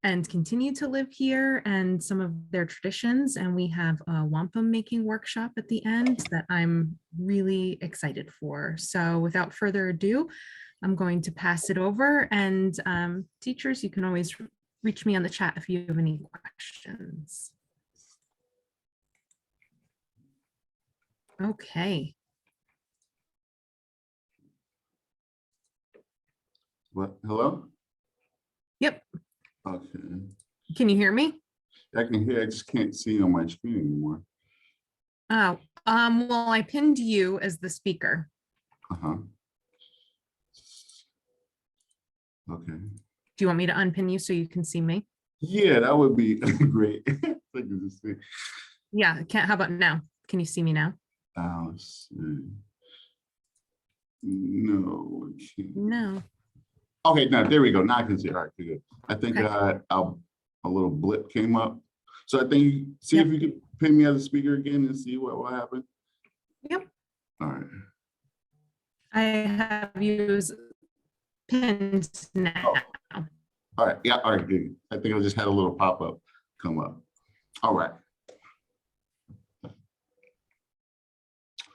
and continue to live here and some of their traditions. And we have a wampum making workshop at the end that I'm really excited for. So without further ado, I'm going to pass it over, and teachers, you can always reach me on the chat if you have any questions. Okay. What? Hello? Yep. Okay. Can you hear me? I can hear. I just can't see on my screen anymore. Oh, well, I pinned you as the speaker. Uh-huh. Okay. Do you want me to unpin you so you can see me? Yeah, that would be great. Yeah, how about now? Can you see me now? Let's see. No, I can't. No. Okay, now there we go. Now I can see. All right, good. I think Okay. a little blip came up. So I think see if you could pin me as a speaker again and see what will happen. Yep. All right. I have you as pinned now. Oh. All right. Yeah. All right. Good. I think I just had a little pop up come up. All right.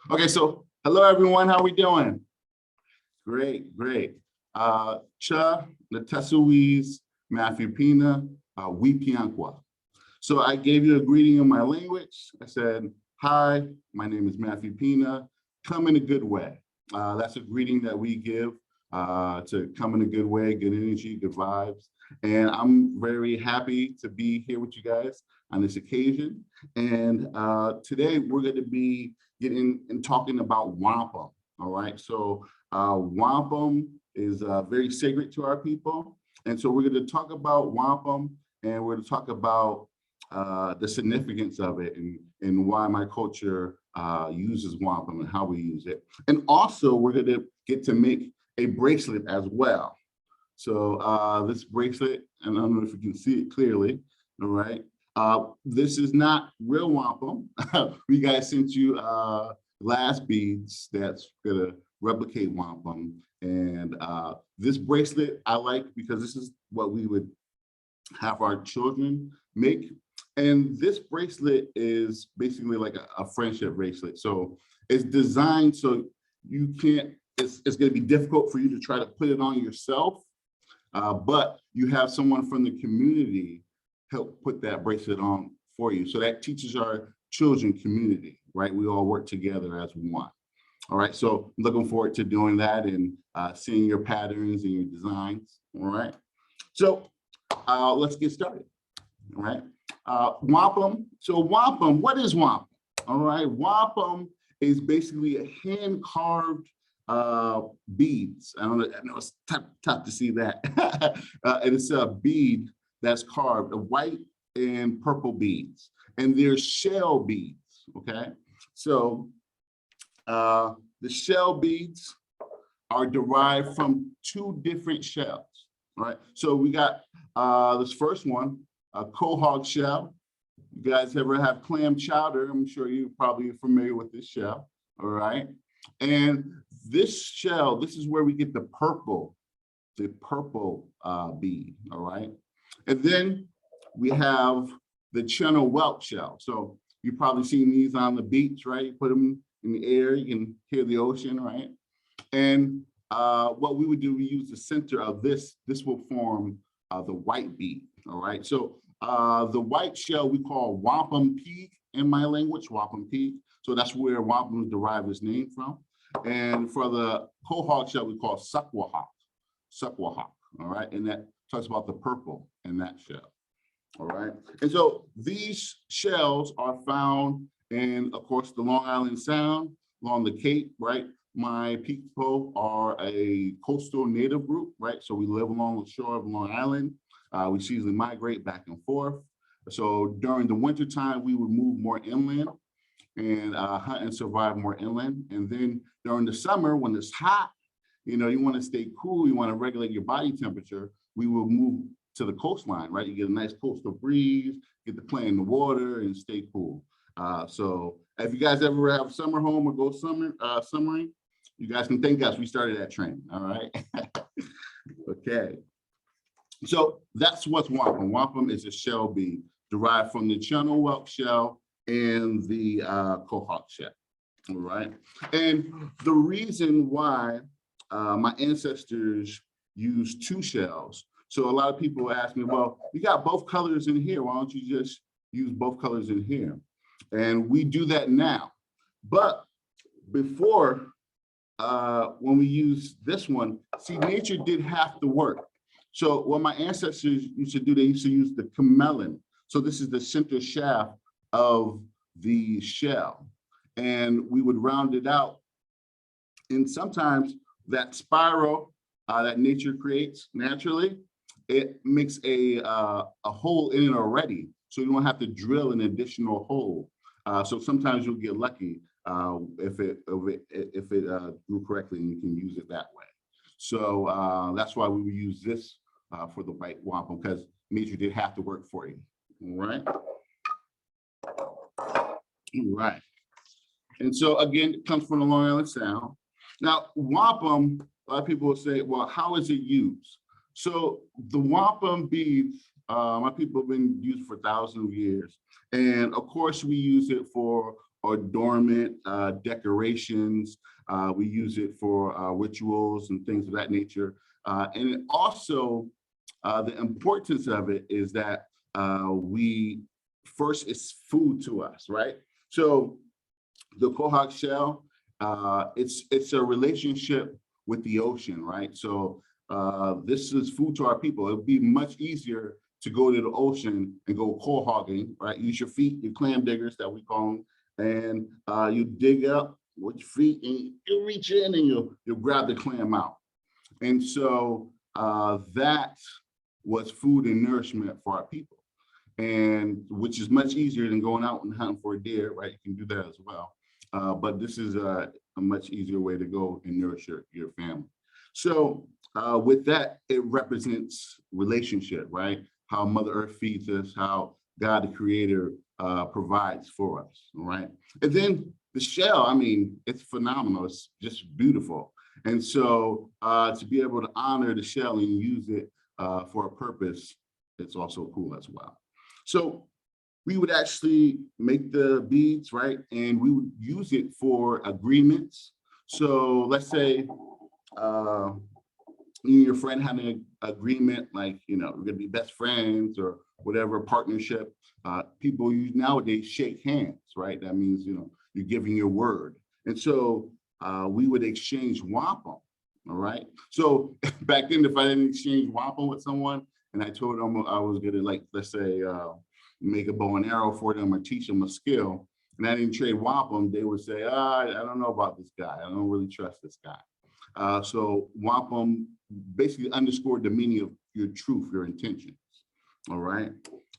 Okay. So hello, everyone. How we doing? Great. Great. Cha, Natesuiz, Matthew Pina, Wipiankwa. So I gave you a greeting in my language. I said, hi, my name is Matthew Pina. Come in a good way. That's a greeting that we give to come in a good way, good energy, good vibes. And I'm very happy to be here with you guys on this occasion. And today we're going to be getting and talking about wampum. All right. So wampum is very sacred to our people. And so we're going to talk about wampum, and we're going to talk about the significance of it and why my culture uses wampum and how we use it. And also we're going to get to make a bracelet as well. So this bracelet, and I don't know if you can see it clearly, all right? This is not real wampum. We guys sent you glass beads that's gonna replicate wampum. And this bracelet I like because this is what we would have our children make. And this bracelet is basically like a friendship bracelet. So it's designed so you can't, it's gonna be difficult for you to try to put it on yourself, but you have someone from the community help put that bracelet on for you. So that teaches our children community, right? We all work together as one. All right, so looking forward to doing that and seeing your patterns and your designs, all right? So let's get started, all right? Wampum, so wampum, what is wampum? All right, wampum is basically a hand-carved beads. I know it's tough to see that. And it's a bead that's carved of white and purple beads. And they're shell beads, okay? So the shell beads are derived from two different shells, all right? So we got this first one, a quahog shell. You guys ever have clam chowder? I'm sure you're probably familiar with this shell, all right? And this shell, this is where we get the purple bead, all right? And then we have the channel whelk shell. So you've probably seen these on the beach, right? You put them in the air, you can hear the ocean, right? And what we would do, we use the center of this will form the white bead, all right? So the white shell we call wampum peak in my language, wampum peak. So that's where wampum derived its name from. And for the quahog shell, we call sukwahawk, all right? And that talks about the purple in that shell, all right? And so these shells are found in, of course, the Long Island Sound, along the Cape, right? My Pequot are a coastal native group, right? So we live along the shore of Long Island. We seasonally migrate back and forth. So during the winter time, we would move more inland and hunt and survive more inland. And then during the summer, when it's hot, you know, you want to stay cool, you want to regulate your body temperature, we will move to the coastline, right? You get a nice coastal breeze, get to play in the water and stay cool. So if you guys ever have summer home or go summering, you guys can thank us. We started that trend, all right? Okay. So that's what's wampum. Wampum is a shell bead derived from the channel whelk shell and the quahog shell. All right. And the reason why my ancestors used two shells. So a lot of people ask me, well, you got both colors in here. Why don't you just use both colors in here? And we do that now. But before, when we use this one, see, nature did have to work. So what my ancestors used to do, they used to use the camelin. So this is the center shaft of the shell. And we would round it out. And sometimes that spiral that nature creates naturally, it makes a hole in it already. So you don't have to drill an additional hole. So sometimes you'll get lucky if it grew correctly and you can use it that way. So that's why we would use this for the white wampum, because nature did have to work for you. All right. All right. And so again, it comes from the Long Island Sound. Now, wampum, a lot of people will say, well, how is it used? So the wampum beads, my people have been used for thousands of years. And of course, we use it for adornment, decorations. We use it for rituals and things of that nature. And it also, the importance of it is that first, it's food to us, right? So the quahog shell, it's a relationship with the ocean, right? So this is food to our people. It would be much easier to go to the ocean and go quahogging, right? Use your feet, your clam diggers that we call them, and you dig up with your feet and you reach in and you'll grab the clam out. And so that was food and nourishment for our people, and which is much easier than going out and hunting for a deer, right? You can do that as well. But this is a much easier way to go and nourish your family. So with that, it represents relationship, right? How Mother Earth feeds us, how God, the creator, provides for us, all right? And then the shell, I mean, it's phenomenal. It's just beautiful. And so to be able to honor the shell and use it for a purpose, it's also cool as well. So we would actually make the beads, right? And we would use it for agreements. So let's say you and your friend had an agreement, like, you know, we're gonna be best friends or whatever partnership. People nowadays shake hands, right? That means, you know, you're giving your word. And so we would exchange wampum, all right? So back then, if I didn't exchange wampum with someone and I told them I was gonna, like, let's say, make a bow and arrow for them or teach them a skill, and I didn't trade wampum, they would say, I don't know about this guy. I don't really trust this guy. So wampum basically underscored the meaning of your truth, your intentions, all right?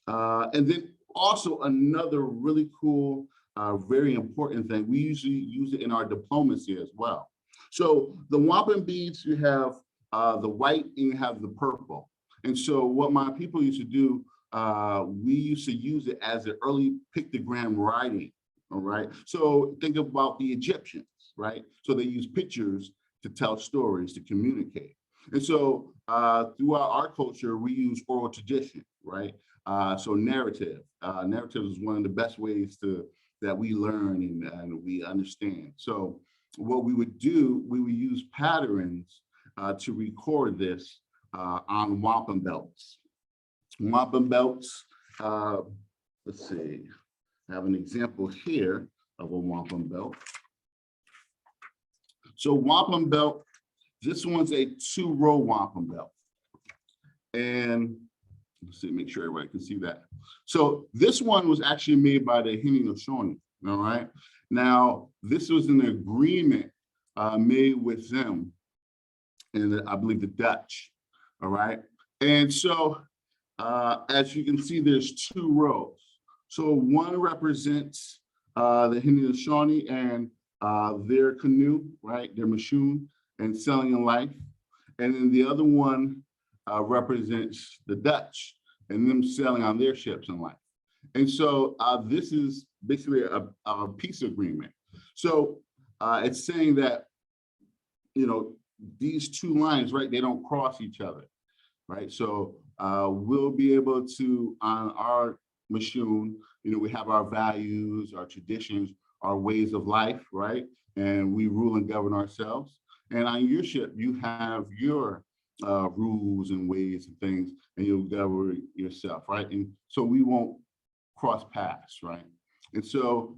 And then also another really cool, very important thing, we usually use it in our diplomacy as well. So the wampum beads, you have the white and you have the purple. And so what my people used to do, we used to use it as an early pictogram writing, all right? So think about the Egyptians, right? So they use pictures to tell stories, to communicate. And so throughout our culture, we use oral tradition, right? So narrative. Narrative is one of the best ways that we learn and we understand. So what we would do, we would use patterns to record this on wampum belts. Wampum belts, let's see, I have an example here of a wampum belt. So wampum belt, this one's a 2-row wampum belt. And let's see, make sure everybody can see that. So this one was actually made by the Haudenosaunee, all right? Now, this was an agreement made with them, and I believe the Dutch, all right? And so, as you can see, there's 2 rows. So one represents the Haudenosaunee and their canoe, right? Their Mashoon and selling in life. And then the other one represents the Dutch and them sailing on their ships in life. And so this is basically a peace agreement. So it's saying that, you know, these 2 lines, right, they don't cross each other, right? So we'll be able to, on our Mashun, we have our values, our traditions, our ways of life, right? And we rule and govern ourselves. And on your ship, you have your rules and ways and things, and you'll govern yourself, right? And so we won't cross paths, right? And so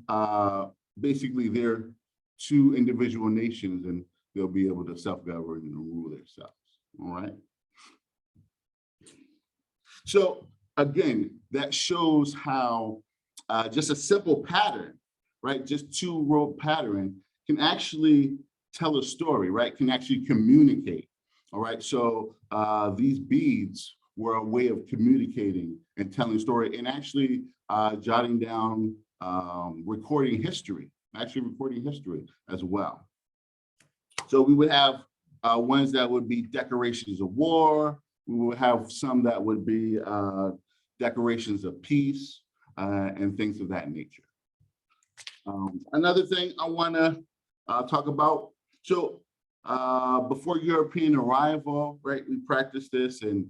basically they're two individual nations, and they'll be able to self-govern and rule themselves, all right? So again, that shows how just a simple pattern, right? Just two-row pattern can actually tell a story, right? Can actually communicate, all right? So these beads were a way of communicating and telling a story, and actually jotting down, recording history as well. So we would have ones that would be decorations of war. We would have some that would be decorations of peace and things of that nature. Another thing I want to talk about. So before European arrival, right, we practiced this, and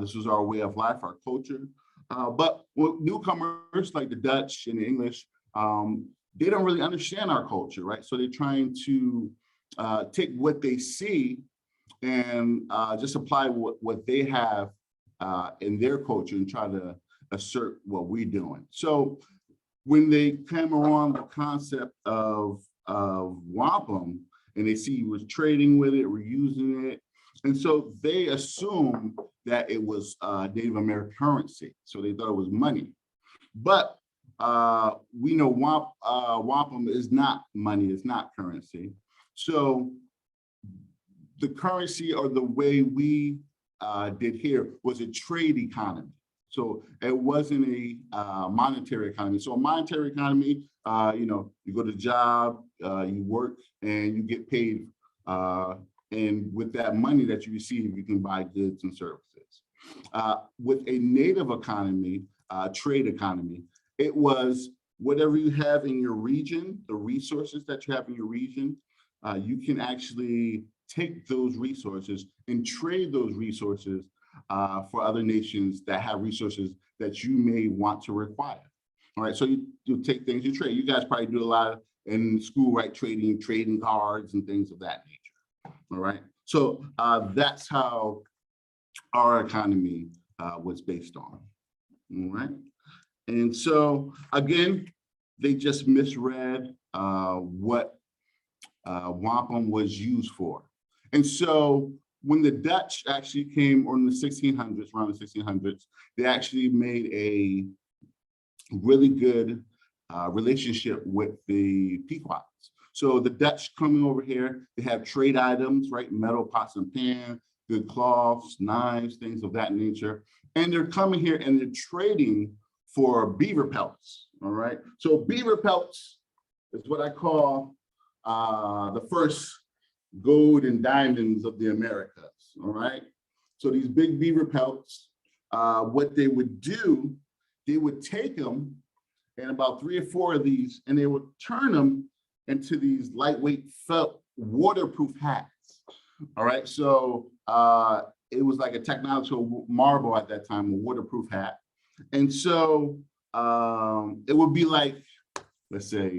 this was our way of life, our culture. But with newcomers like the Dutch and the English, they don't really understand our culture, right? So they're trying to take what they see and just apply what they have in their culture and try to assert what we're doing. So when they came around the concept of wampum, and they see we're trading with it, we're using it, and so they assumed that it was Native American currency. So they thought it was money. But we know wampum is not money, it's not currency. So the currency, or the way we did here, was a trade economy. So it wasn't a monetary economy. So a monetary economy, you go to the job, you work, and you get paid. And with that money that you receive, you can buy goods and services. With a native economy, trade economy, it was whatever you have in your region, the resources that you have in your region, you can actually take those resources and trade those resources for other nations that have resources that you may want to require. All right, so you take things, you trade. You guys probably do a lot in school, right? Trading cards and things of that nature. All right, so that's how our economy was based on. All right, and so again, they just misread what wampum was used for. And so when the Dutch actually came, or in the 1600s, around the 1600s, they actually made a really good relationship with the Pequots. So the Dutch coming over here, they have trade items, right? Metal pots and pans, good cloths, knives, things of that nature. And they're coming here and they're trading for beaver pelts, all right? So beaver pelts is what I call the first gold and diamonds of the Americas, all right? So these big beaver pelts, what they would do, they would take them, and about 3 or 4 of these, and they would turn them into these lightweight felt waterproof hats, all right? So it was like a technological marvel at that time, a waterproof hat. And so it would be like, let's say,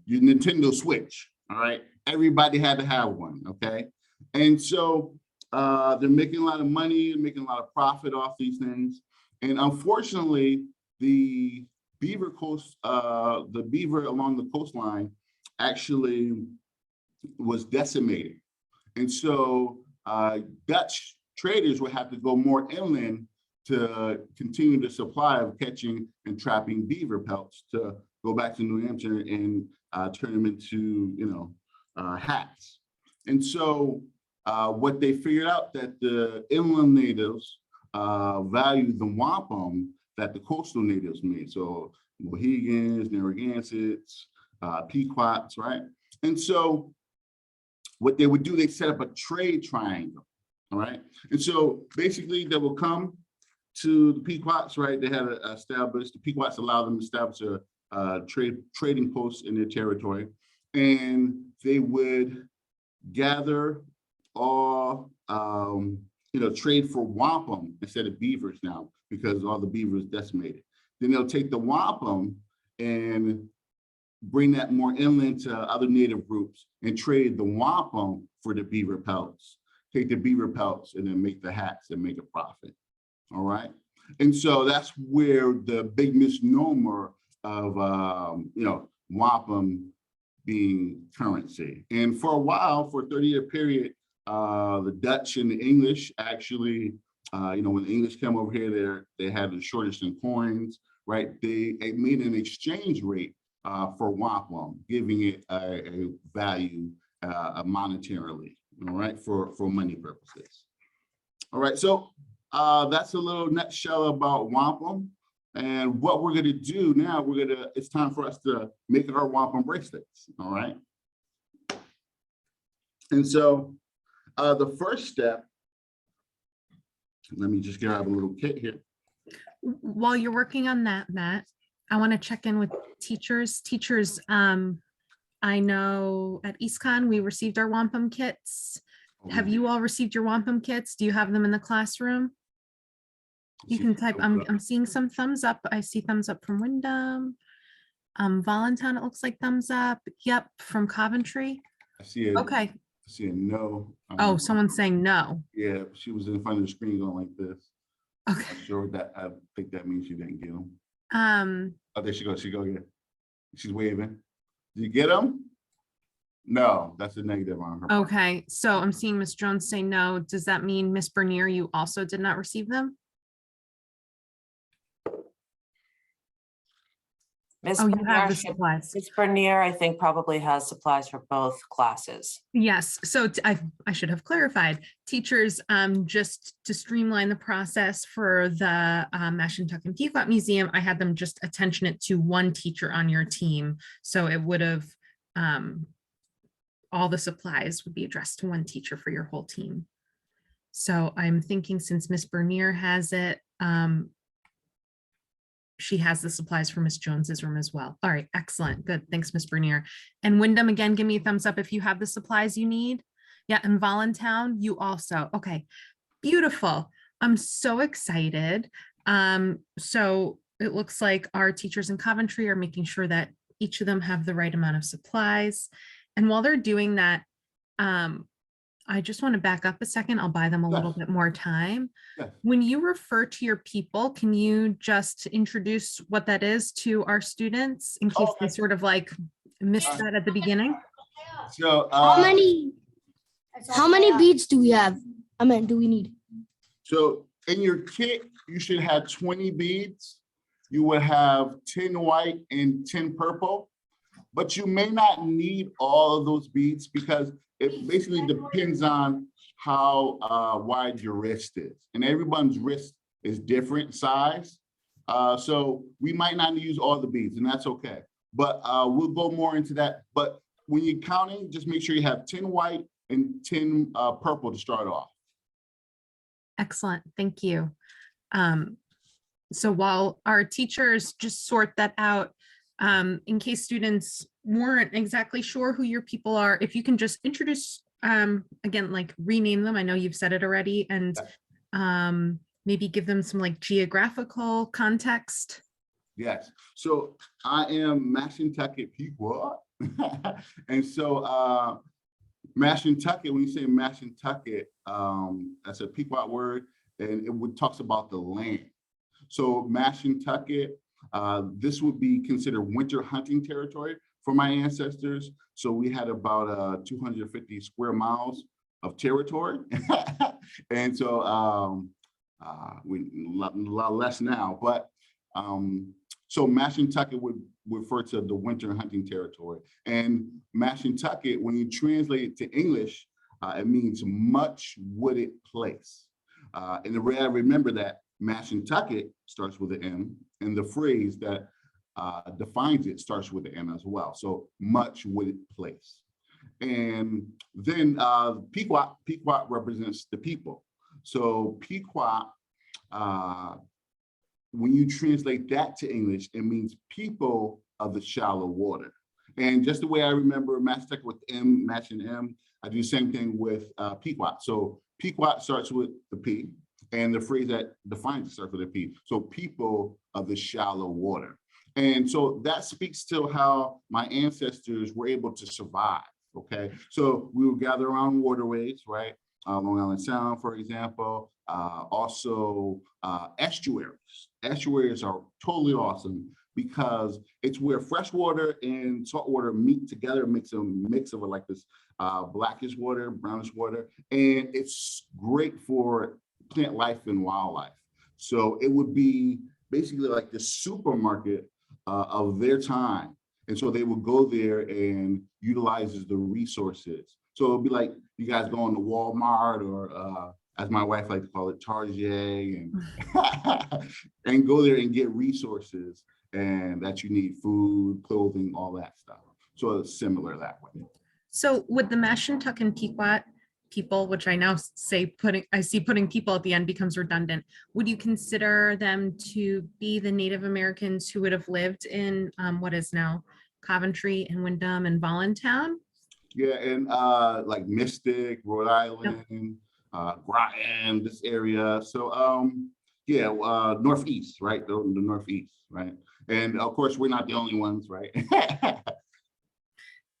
your Nintendo Switch, all right? Everybody had to have one, okay? And so they're making a lot of money, making a lot of profit off these things. And unfortunately, the beaver along the coastline actually was decimated. And so Dutch traders would have to go more inland to continue the supply of catching and trapping beaver pelts to go back to New Hampshire and turn them into, hats. And so what they figured out, that the inland natives valued the wampum that the coastal natives made. So Mohegans, Narragansetts, Pequots, right? And so what they would do, they set up a trade triangle, all right? And so basically they will come to the Pequots, right? They had established, the Pequots allowed them to establish a trading post in their territory, and they would gather all trade for wampum instead of beavers now because all the beavers decimated. Then they'll take the wampum and bring that more inland to other native groups and trade the wampum for the beaver pelts. Take the beaver pelts and then make the hats and make a profit. All right. And so that's where the big misnomer of wampum being currency. And for a while, for a 30-year period, the Dutch and the English actually, when the English came over here, they had the shortage in coins, right? They made an exchange rate for wampum, giving it a value monetarily, all right, for money purposes. All right, so that's a little nutshell about wampum. And what we're going to do now, it's time for us to make our wampum bracelets, all right? And so the first step, let me just grab a little kit here. While you're working on that, Matt, I want to check in with teachers. Teachers, I know at EastCon, we received our wampum kits. Have you all received your wampum kits? Do you have them in the classroom? You can type, I'm seeing some thumbs up. I see thumbs up from Wyndham. Valentine, it looks like thumbs up. Yep, from Coventry. I see it. Okay. I see a no. Oh, someone's saying no. Yeah, she was in front of the screen going like this. Okay. I'm sure that, I think that means she didn't get them. Oh, there she goes. She go again. She's waving. Did you get them? No, that's a negative on her. Okay, so I'm seeing Miss Jones say no. Does that mean Miss Bernier, you also did not receive them? Oh, you have the supplies. Ms. Bernier, I think, probably has supplies for both classes. Yes, so I should have clarified. Teachers, just to streamline the process for the Mashantucket and Pequot Museum, I had them just attention it to one teacher on your team. So it would have, all the supplies would be addressed to one teacher for your whole team. So I'm thinking since Miss Bernier has it, she has the supplies for Miss Jones's room as well. All right, excellent, good, thanks, Miss Bernier. And Wyndham, again, give me a thumbs up if you have the supplies you need. Yeah, and Voluntown, you also, okay, beautiful. I'm so excited. So it looks like our teachers in Coventry are making sure that each of them have the right amount of supplies. And while they're doing that, I just want to back up a second. I'll buy them a little bit more time. Yes. When you refer to your people, can you just introduce what that is to our students in case they sort of like missed that at the beginning? So how many beads do we have? I mean, do we need? So in your kit, you should have 20 beads. You would have 10 white and 10 purple, but you may not need all of those beads because it basically depends on how wide your wrist is. And everyone's wrist is different size. So we might not use all the beads, and that's okay. But we'll go more into that. But when you're counting, just make sure you have 10 white and 10 purple to start off. Excellent, thank you. So while our teachers just sort that out, in case students weren't exactly sure who your people are, if you can just introduce, again, like rename them. I know you've said it already, and maybe give them some like geographical context. Yes, so I am Mashantucket Pequot. And so Mashantucket, when you say Mashantucket, that's a Pequot word, and it talks about the land. So Mashantucket, this would be considered winter hunting territory for my ancestors. So we had about 250 square miles of territory. And so we a lot less now, but so Mashantucket would refer to the winter hunting territory. And Mashantucket, when you translate it to English, it means much wooded place. And the way I remember that, Mashantucket starts with an M, and the phrase that defines it starts with an M as well. So much wooded place. And then Pequot represents the people. So Pequot, when you translate that to English, it means people of the shallow water. And just the way I remember Mashantucket with M, matching M, I do the same thing with Pequot. So Pequot starts with the P, and the phrase that defines it starts with a P. So people of the shallow water. And so that speaks to how my ancestors were able to survive, okay? So we would gather around waterways, right? Long Island Sound, for example, also estuaries. Estuaries are totally awesome because it's where freshwater and saltwater meet together, makes a mix of like this blackish water, brownish water, and it's great for plant life and wildlife. So it would be basically like the supermarket of their time. And so they would go there and utilizes the resources. So it'll be like you guys going to Walmart or as my wife likes to call it, Target, and, and go there and get resources and that you need, food, clothing, all that stuff. So it's similar that way. So would the Mashantucket and Pequot people, which I now say putting people at the end becomes redundant, would you consider them to be the Native Americans who would have lived in what is now Coventry and Wyndham and Voluntown? Yeah, and like Mystic, Rhode Island, Groton, this area. So yeah, Northeast, right? The Northeast, right? And of course, we're not the only ones, right?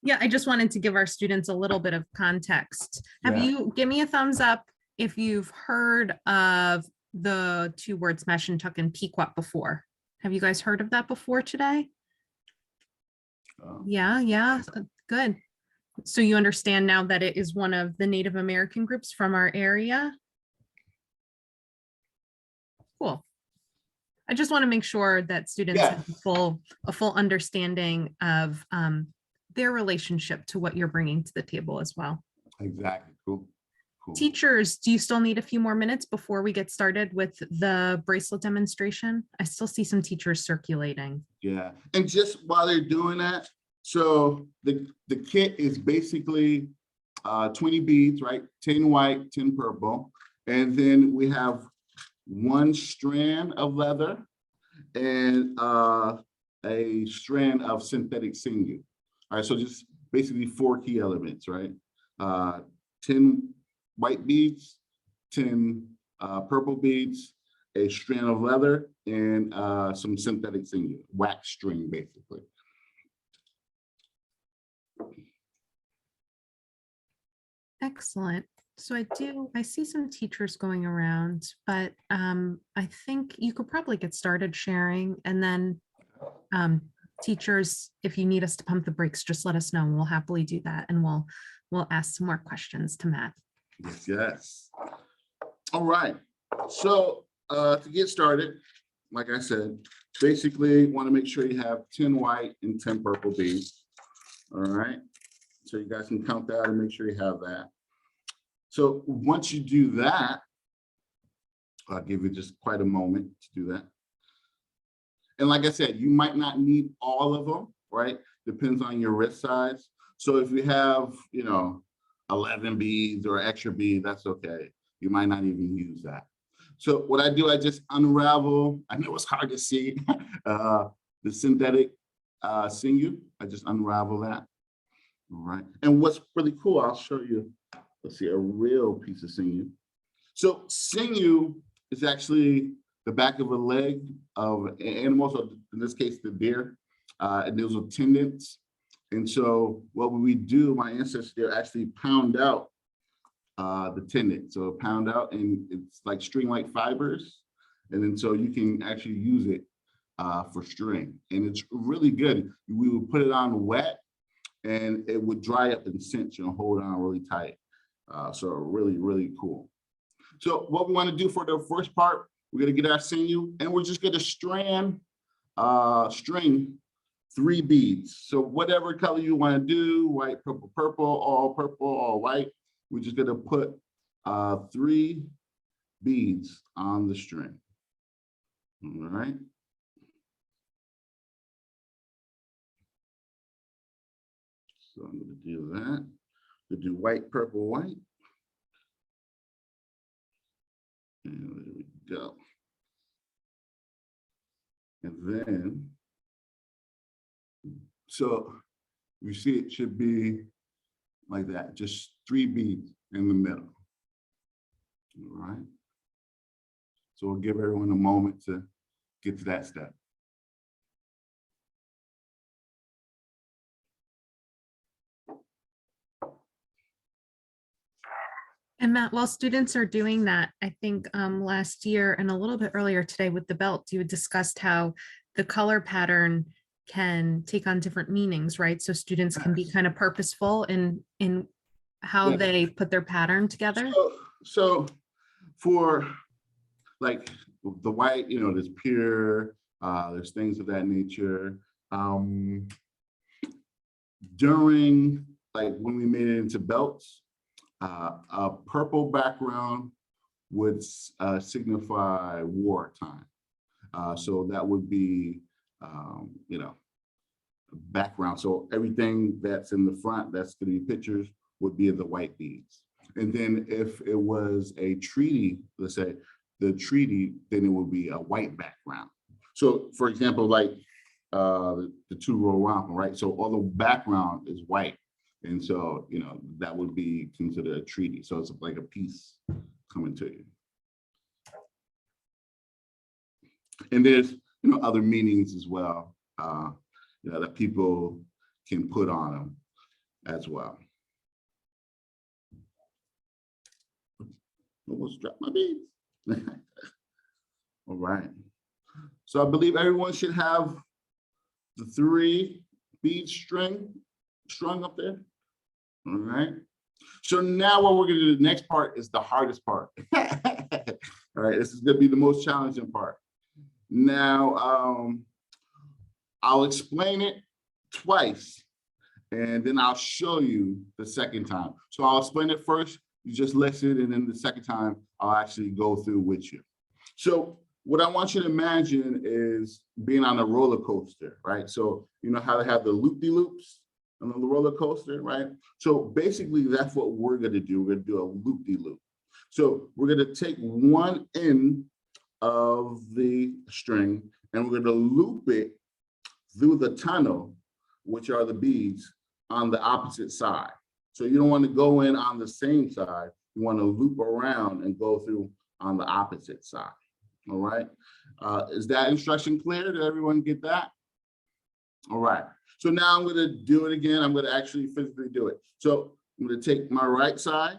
Yeah, I just wanted to give our students a little bit of context. Have Yeah. you, give me a thumbs up if you've heard of the two words Mashantucket and Pequot before. Have you guys heard of that before today? Yeah, good. So you understand now that it is one of the Native American groups from our area? Cool. I just want to make sure that students have a full understanding of their relationship to what you're bringing to the table as well. Exactly. Cool. Teachers, do you still need a few more minutes before we get started with the bracelet demonstration? I still see some teachers circulating. Yeah, and just while they're doing that, so the kit is basically 20 beads, right? 10 white, 10 purple. And then we have one strand of leather and a strand of synthetic sinew. All right, so just basically 4 key elements, right? 10 white beads, 10 purple beads, a strand of leather, and some synthetic sinew, wax string, basically. Excellent. So I see some teachers going around, but I think you could probably get started sharing, and then teachers, if you need us to pump the brakes, just let us know and we'll happily do that. And we'll ask some more questions to Matt. Yes. All right. So to get started, like I said, basically want to make sure you have 10 white and 10 purple beads. All right. So you guys can count that and make sure you have that. So once you do that, I'll give you just quite a moment to do that. And like I said, you might not need all of them, right? Depends on your wrist size. So if you have, 11 beads or extra bead, that's okay. You might not even use that. So what I do, I just unravel. I know it's hard to see the synthetic sinew. I just unravel that. All right. And what's really cool, I'll show you. Let's see, a real piece of sinew. So sinew is actually the back of a leg of an animal, so in this case, the deer, and those are tendons. And so what we do, my ancestors actually pound out the tendon. So pound out, and it's like string-like fibers. And then so you can actually use it for string. And it's really good. We would put it on wet and it would dry up and cinch and hold on really tight. So really, really cool. So what we want to do for the first part, we're going to get our sinew and we're just going to string 3 beads. So whatever color you want to do, white, purple, purple, all white, we're just going to put 3 beads on the string. All right. So I'm going to do that. We'll do white, purple, white. And there we go. And then, so you see it should be like that, just 3 beads in the middle. All right. So we'll give everyone a moment to get to that step. And Matt, while students are doing that, I think last year and a little bit earlier today with the belt, you had discussed how the color pattern can take on different meanings, right? So students can be Yes. kind of purposeful in how Yeah. they put their pattern together. So for like the white, there's pure, there's things of that nature. During like when we made it into belts, a purple background would signify wartime. So that would be, background. So everything that's in the front, that's going to be pictures, would be the white beads. And then if it was a treaty, let's say the treaty, then it would be a white background. So for example, like the two-row wampum, right? So all the background is white. And so, that would be considered a treaty. So it's like a piece coming to you. And there's, other meanings as well, that people can put on them as well. Almost dropped my beads. All right. So I believe everyone should have the 3 bead strung up there. All right. So now what we're going to do, the next part is the hardest part. All right. This is going to be the most challenging part. Now, I'll explain it twice, and then I'll show you the second time. So I'll explain it first, you just listen, and then the second time, I'll actually go through with you. So what I want you to imagine is being on a roller coaster, right? So you know how they have the loop-de-loops on the roller coaster, right? So basically, that's what we're gonna do. We're gonna do a loop-de-loop. So we're gonna take one end of the string, and we're gonna loop it through the tunnel, which are the beads, on the opposite side. So you don't want to go in on the same side. You want to loop around and go through on the opposite side. All right. Is that instruction clear? Did everyone get that? All right. So now I'm going to do it again. I'm going to actually physically do it. So I'm going to take my right side,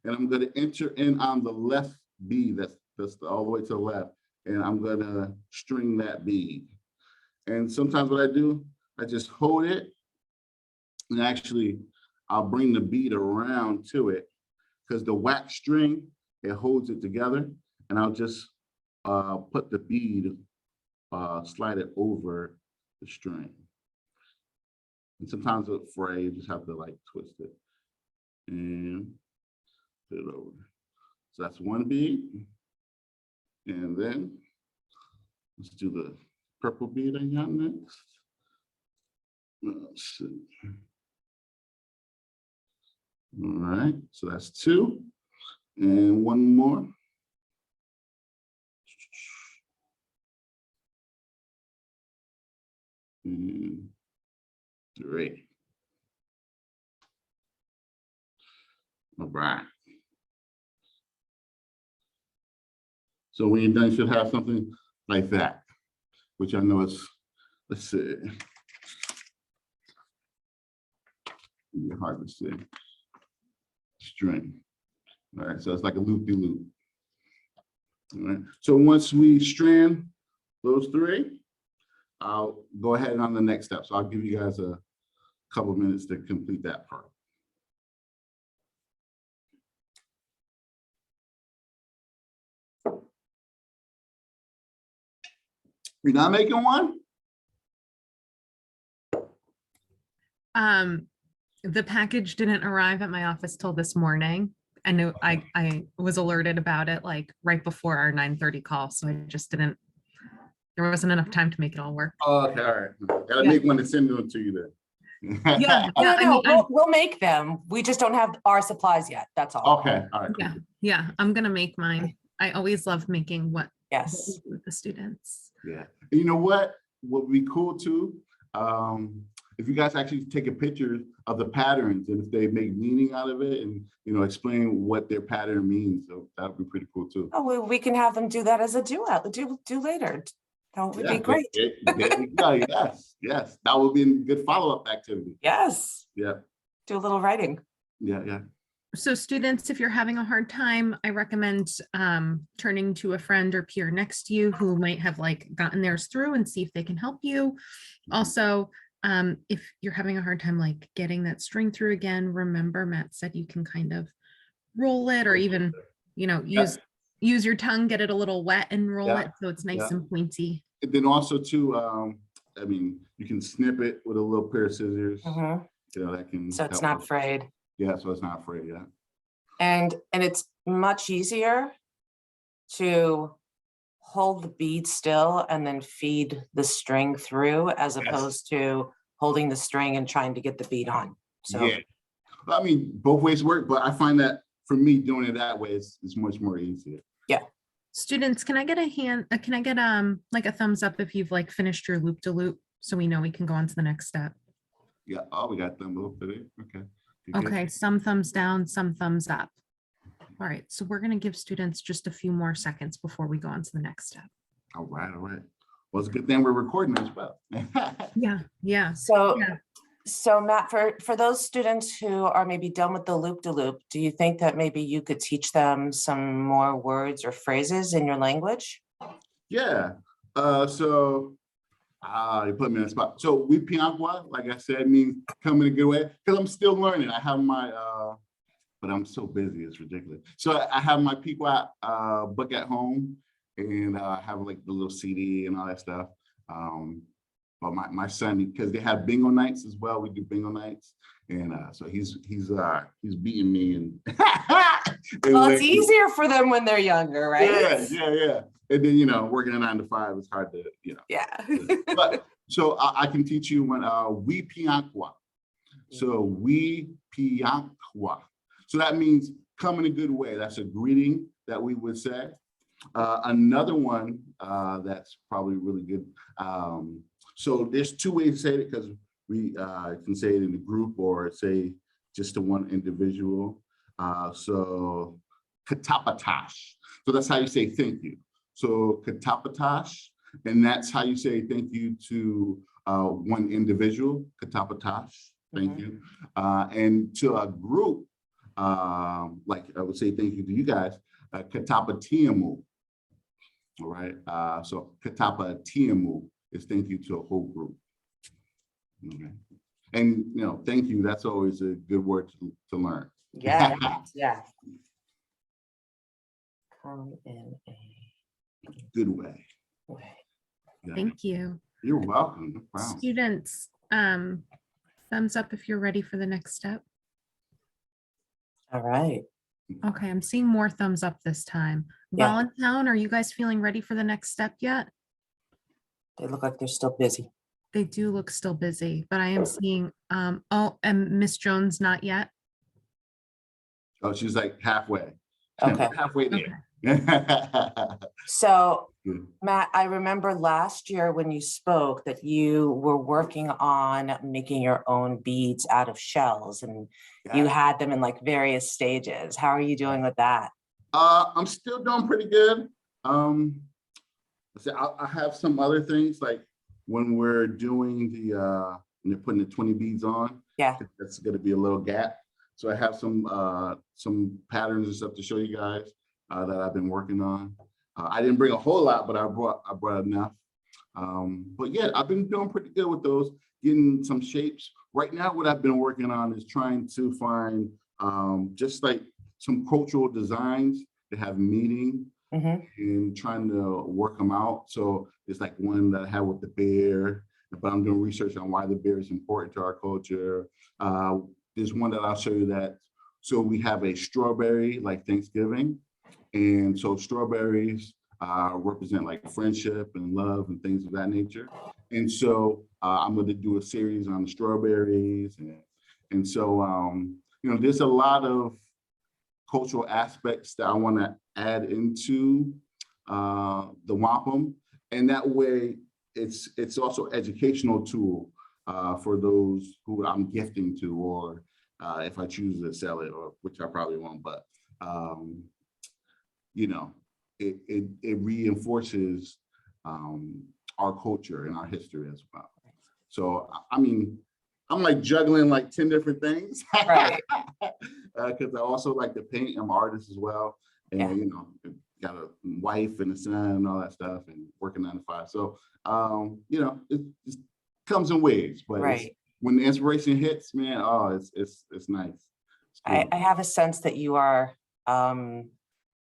and I'm going to enter in on the left bead. That's all the way to the left. And I'm going to string that bead. And sometimes what I do, I just hold it, and actually I'll bring the bead around to it, because the wax string, it holds it together, and I'll just put the bead, slide it over the string. And sometimes it's fray, you just have to like twist it and put it over. So that's one bead. And then let's do the purple bead I got next. Let's see. All right, so that's 2. And one more. And 3. All right. So when you're done, you should have something like that, which I know is, let's see. It's hard to see. String. All right, so it's like a loop-de-loop. All right, so once we strand those 3, I'll go ahead on the next step. So I'll give you guys a couple of minutes to complete that part. You're not making one? The package didn't arrive at my office till this morning. I knew I was alerted about it like right before our 9:30 call. So I just didn't, there wasn't enough time to make it all work. Oh, okay, all right. Gotta Yeah. make one and send them to you then. Yeah. No, I mean, we'll make them. We just don't have our supplies yet. That's all. Okay, all right. yeah, yeah, I'm gonna make mine. I always love making what we Yes. do with the students. Yeah. And you know what? What would be cool too, if you guys actually take a picture of the patterns and if they make meaning out of it and, you know, explain what their pattern means. So that would be pretty cool too. Oh, we can have them do that as a do later. That would be great. There you go. Yes, yes. That would be a good follow-up activity. Yes, Yeah, do a little writing. yeah. So students, if you're having a hard time, I recommend turning to a friend or peer next to you who might have like gotten theirs through and see if they can help you. Also, if you're having a hard time like getting that string through again, remember Matt said you can kind of roll it or even, you know, use your tongue, get it a little wet and roll it so it's nice and pointy. And then also too, I mean, you can snip it with a little pair of scissors. Mhm. You know, that can. So it's help not with- frayed. Yeah, so it's not afraid. Yeah. And it's much easier to hold the bead still and then feed the string through as opposed to holding the string and trying to get the bead on. So Yeah. I mean, both ways work, but I find that for me doing it that way is much more easier. Students, can I get a hand, can I get like a thumbs up if you've like finished your loop de loop so we know we can go on to the next step? Yeah. Oh, we got them up today. Okay. Good, good. Okay, some thumbs down, some thumbs up. All right, so we're gonna give students just a few more seconds before we go on to the next step. All right. All right. Well, it's a good thing we're recording as well. Yeah. So, Yeah. so Matt, for those students who are maybe done with the loop de loop, do you think that maybe you could teach them some more words or phrases in your language? Yeah. So you put me on the spot. So we Piangua, like I said, means come in a good way because I'm still learning. I have my but I'm so busy, it's ridiculous. So I have my Pequot book at home and I have like the little CD and all that stuff. But my son, because they have bingo nights as well. We do bingo nights. And so he's beating me and, Well, it's easier for them when they're younger, right? Yeah. And then, you know, working a 9 to 5 is hard to, you know. Yeah. But so I can teach you when we Piangua. So we Piangua. So that means come in a good way. That's a greeting that we would say. Another one that's probably really good. So there's 2 ways to say it because we can say it in a group or say just to one individual. So katapatash. So that's how you say thank you. So katapatash, and that's how you say thank you to one individual, katapatash, thank you. And to a group, like I would say thank you to you guys, katapatiamu. All right, so katapatiamu is thank you to a whole group. Okay, and you know, thank you, that's always a good word to learn. Yeah. Yeah. Come in a Good way. way. Yeah. Thank you. You're welcome. No problem. Students, thumbs up if you're ready for the next step. All right. Okay, I'm seeing more thumbs up this time. Yeah. Voluntown, are you guys feeling ready for the next step yet? They look like they're still busy. They do look still busy, but I am seeing, oh, and Miss Jones, not yet. Oh, she's like halfway. Okay. Halfway there. Okay. So Good. Matt, I remember last year when you spoke that you were working on making your own beads out of shells and you Yeah. had them in like various stages. How are you doing with that? I'm still doing pretty good. I have some other things like when we're doing the when they're putting the 20 beads on. Yeah. That's going to be a little gap. So I have some patterns and stuff to show you guys that I've been working on. I didn't bring a whole lot, but I brought enough. But yeah, I've been doing pretty good with those, getting some shapes. Right now, what I've been working on is trying to find just like some cultural designs that have meaning and trying to work them out. So it's like one that I have with the bear, but I'm doing research on why the bear is important to our culture. There's one that I'll show you that. So we have a strawberry like Thanksgiving. And so strawberries represent like friendship and love and things of that nature. And so I'm going to do a series on the strawberries. And so, you know, there's a lot of cultural aspects that I want to add into the wampum. And that way it's also educational tool for those who I'm gifting to, or if I choose to sell it, or which I probably won't, but you know, it reinforces our culture and our history as well. So, I mean, I'm like juggling like 10 different things. Right. Because I also like to paint. I'm an artist as well. And, Yeah. you know, got a wife and a son and all that stuff, and working 9 to 5. So, you know, it just comes in waves. But Right. when the inspiration hits, man, oh, it's nice. It's cool. I have a sense that you are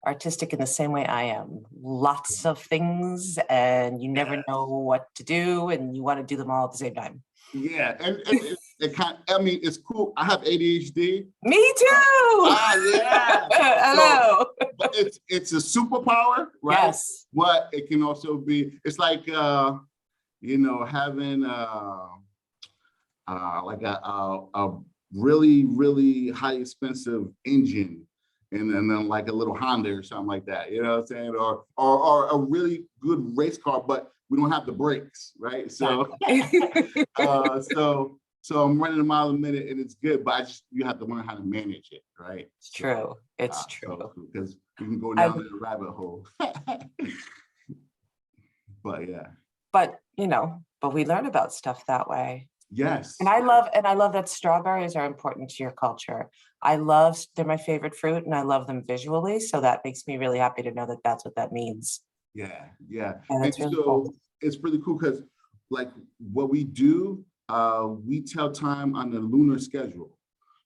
artistic in the same way I am. Lots of things, and you never know what to do, and you want to do them all at the same time. Yeah, and it kind of, I mean, it's cool. I have ADHD. Me too. Yeah. Hello. But it's a superpower, right? Yes. But it can also be, it's like you know, having like a really, really high expensive engine, and then like a little Honda or something like that, you know what I'm saying? Or a really good race car, but we don't have the brakes, right? So so I'm running a mile a minute and it's good, but you have to learn how to manage it, right? It's true. It's true. Because we can go down the rabbit hole. But yeah. But you know, but we learn about stuff that way. Yes. And I love that strawberries are important to your culture. They're my favorite fruit, and I love them visually. So that makes me really happy to know that that's what that means. Yeah, yeah. And it's really so cool. it's really cool because like what we do, we tell time on the lunar schedule.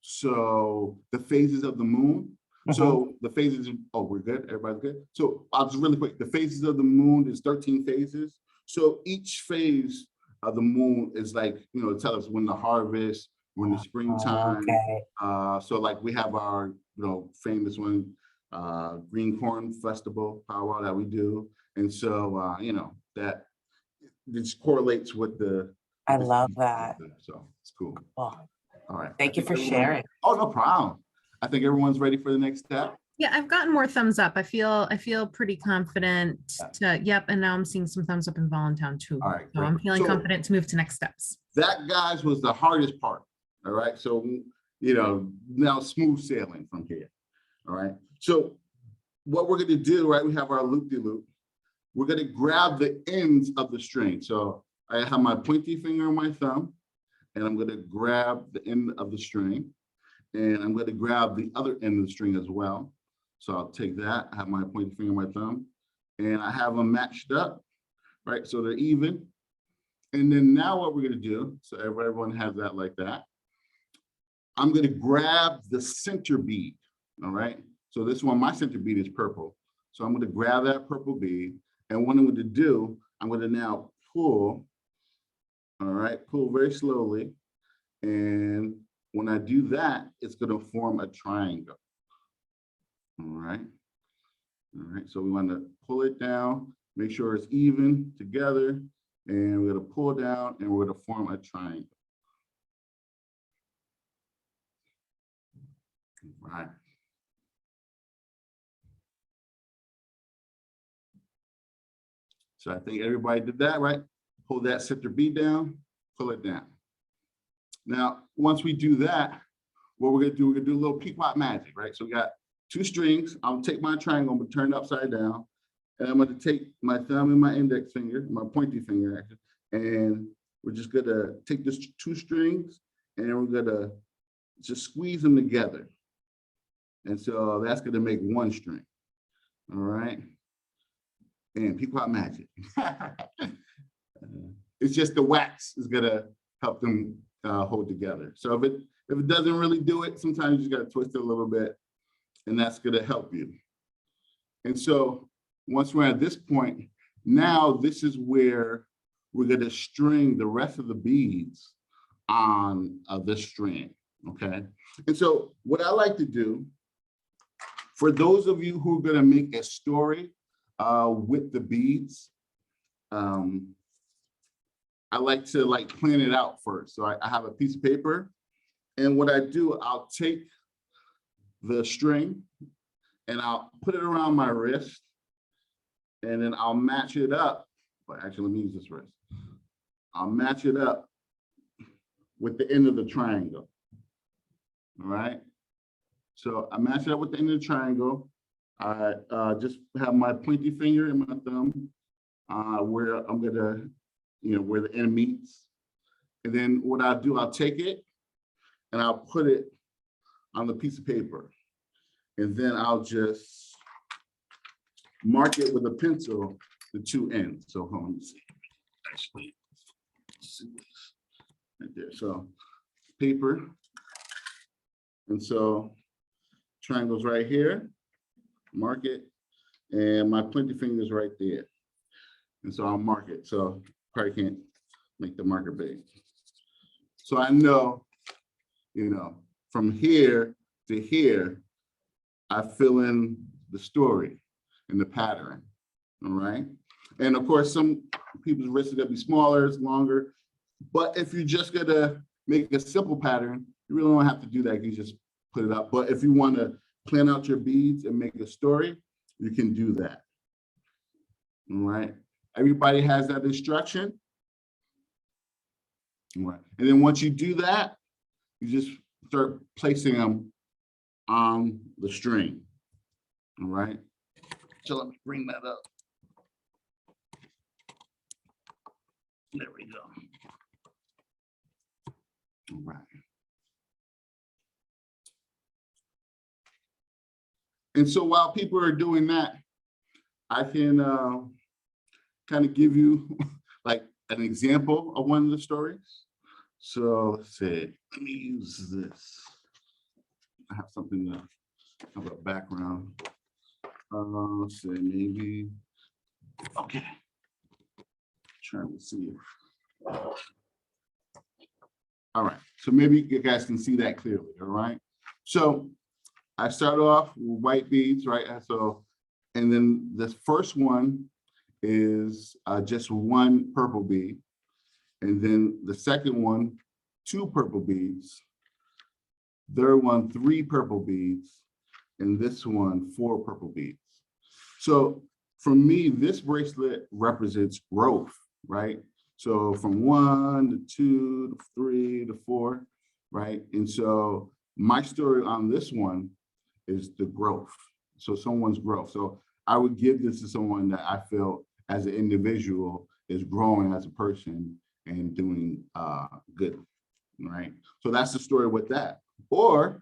So the phases of the moon. So the phases, we're good, everybody's good. So I'll just really quick, the phases of the moon is 13 phases. So each phase of the moon is like, you know, tell us when the harvest, when the springtime. Okay. So like we have our, you know, famous one, Green Corn Festival powwow that we do. And so, you know, that just correlates with the. I love that. So it's cool. Well, all right. thank you for sharing. Oh, no problem. I think everyone's ready for the next step. Yeah, I've gotten more thumbs up. I feel pretty confident to, yep. And now I'm seeing some thumbs up in Voluntown too. All right, So great. I'm feeling confident to move to next steps. That, guys, was the hardest part. All right. So, you know, now smooth sailing from here. All right. So what we're going to do, right, we have our loop-de-loop. We're going to grab the ends of the string. So I have my pointy finger and my thumb, and I'm going to grab the end of the string, and I'm going to grab the other end of the string as well. So I'll take that, I have my pointy finger and my thumb, and I have them matched up, right? So they're even. And then now what we're going to do, so everyone has that like that. I'm going to grab the center bead, all right? So this one, my center bead is purple. So I'm going to grab that purple bead, and what I'm going to do, I'm going to now pull, all right? Pull very slowly. And when I do that, it's going to form a triangle, all right? All right, so we want to pull it down, make sure it's even together, and we're going to pull down, and we're going to form a triangle. All right. So I think everybody did that, right? Pull that center bead down, pull it down. Now, once we do that, what we're gonna do, a little Pequot magic, right? So we got 2 strings. I'll take my triangle, I'm gonna turn it upside down, and I'm gonna take my thumb and my index finger, my pointy finger actually, and we're just gonna take this 2 strings, and we're gonna just squeeze them together. And so that's gonna make 1 string, all right? And Pequot magic. It's just the wax is gonna help them hold together. So if it doesn't really do it, sometimes you just gotta twist it a little bit, and that's gonna help you. And so once we're at this point, now this is where we're gonna string the rest of the beads on this string, okay? And so what I like to do, for those of you who are gonna make a story with the beads, I like to plan it out first. So I have a piece of paper, and what I do, I'll take the string and I'll put it around my wrist, and then I'll match it up. But actually, let me use this wrist. I'll match it up with the end of the triangle. All right. So I match it up with the end of the triangle. I just have my pointy finger and my thumb where I'm gonna, where the end meets. And then what I'll do, I'll take it and I'll put it on the piece of paper. And then I'll just mark it with a pencil, the two ends. So hold on, let me see. Actually, see this right there. So paper. And so triangles right here, mark it, and my pointy finger is right there. And so I'll mark it. So probably can't make the marker big. So I know, from here to here, I fill in the story and the pattern, all right? And of course, some people's wrists are gonna be smaller, it's longer, but if you're just gonna make a simple pattern, you really don't have to do that, you just put it up. But if you wanna plan out your beads and make a story, you can do that, all right? Everybody has that instruction. All right. And then once you do that, you just start placing them on the string, all right? So let me bring that up. There we go. All right. And so while people are doing that, I can kind of give you like an example of one of the stories. So let's see, let me use this. I have something to have a background. Let's see, maybe, okay. Trying to see. All right, so maybe you guys can see that clearly, all right? So I start off with white beads, right? So, and then the first one is just one purple bead. And then the second one, 2 purple beads. Third one, 3 purple beads. And this one, 4 purple beads. So for me, this bracelet represents growth, right? So from 1 to 2 to 3 to 4, right? And so my story on this one is the growth. So someone's growth. So I would give this to someone that I feel as an individual is growing as a person and doing good, right? So that's the story with that. Or